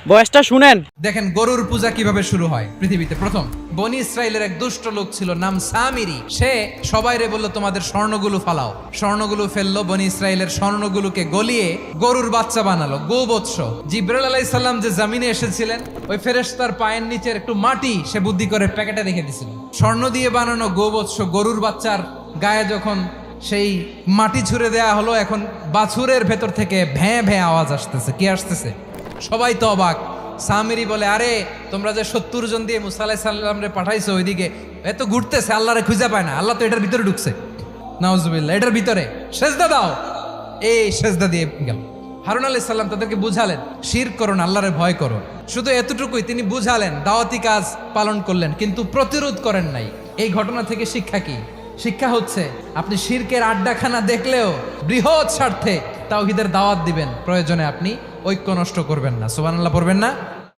বয়সটা শুনেন। দেখেন গরুর পূজা কিভাবে শুরু হয় পৃথিবীতে প্রথম। বনি ইসরায়েলের এক দুষ্ট লোক ছিল, নাম সামিরি। সে সবাইরে বলল তোমাদের স্বর্ণগুলো ফালাও। স্বর্ণগুলো ফেললো, বনি ইসরায়েলের স্বর্ণগুলোকে গলিয়ে গরুর বাচ্চা বানালো, গোবৎস। জিব্রাইল আলাইহিস সালাম যে জামিনে এসেছিলেন, ওই ফেরেশতার পায়ের নিচের একটু মাটি সে বুদ্ধি করে প্যাকেটে রেখে দিছিল। স্বর্ণ দিয়ে বানানো গোবৎস গরুর বাচ্চার গায়ে যখন সেই মাটি ছুঁড়ে দেয়া হলো, এখন বাছুরের ভেতর থেকে ভ্যাঁ ভ্যাঁ আওয়াজ আসতেছে। কি আসতেছে? সবাই তো অবাক। সামিরি বলে, আরে তোমরা যে 70 জন দিয়ে মুসা আলাইহিস সালাম রে পাঠাইছো ওইদিকে, এত ঘুরতেছে, আল্লাহরে খুঁজে পায় না, আল্লাহ তো এটার ভিতরে ঢুকছে। নাউজুবিল্লাহ, এটার ভিতরে সেজদা দাও। এই সেজদা দিয়ে গেল। হারুন আলাইহিস সালাম তাদেরকে বুঝালেন, শিরক করো না, আল্লাহরে ভয় করো। শুধু এতটুকুই তিনি বুঝালেন, দাওয়াতি কাজ পালন করলেন, কিন্তু প্রতিরোধ করেন নাই। এই ঘটনা থেকে শিক্ষা কি? শিক্ষা হচ্ছে, আপনি শিরকের আড্ডাখানা দেখলেও বৃহৎ স্বার্থে তাওহীদের দাওয়াত দিবেন, প্রয়োজনে আপনি ঐক্য নষ্ট করবেন না। সুবহানাল্লাহ পড়বেন না?